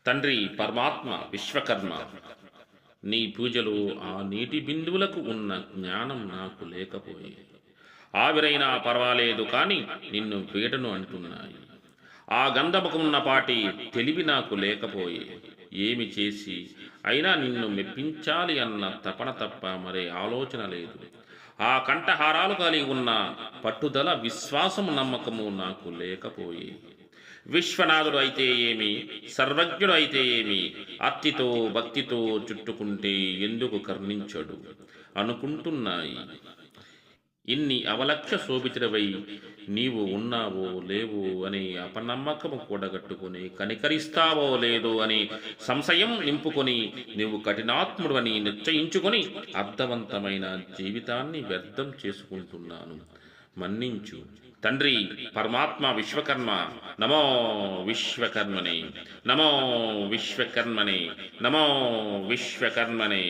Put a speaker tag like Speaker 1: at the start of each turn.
Speaker 1: తండ్రి పరమాత్మ విశ్వకర్మ, నీ పూజలో ఆ నీటి బిందువులకు ఉన్న జ్ఞానం నాకు లేకపోయే. ఆవిరైనా పర్వాలేదు కానీ నిన్ను పీటను అంటున్నాయి. ఆ గంధముకున్నపాటి తెలివి నాకు లేకపోయే. ఏమి చేసి అయినా నిన్ను మెప్పించాలి అన్న తపన తప్ప మరే ఆలోచన లేదు. ఆ కంఠహారాలు కలిగి ఉన్న పట్టుదల, విశ్వాసము, నమ్మకము నాకు లేకపోయే. విశ్వనాథుడు అయితే ఏమి, సర్వజ్ఞుడు అయితే ఏమి, అత్తితో భక్తితో చుట్టుకుంటే ఎందుకు కర్ణించడు అనుకుంటున్నాయి. ఇన్ని అవలక్ష శోభితుడవై నీవు ఉన్నావో లేవో అని అపనమ్మకము కూడగట్టుకుని కనికరిస్తావో లేదో అని సంశయం నింపుకొని నీవు కఠినాత్ముడు అని నిశ్చయించుకొని అర్థవంతమైన జీవితాన్ని వ్యర్థం చేసుకుంటున్నాను. మన్నించు తండ్రి పరమాత్మ విశ్వకర్మ. నమో విశ్వకర్మనే, నమో విశ్వకర్మనే, నమో విశ్వకర్మనే.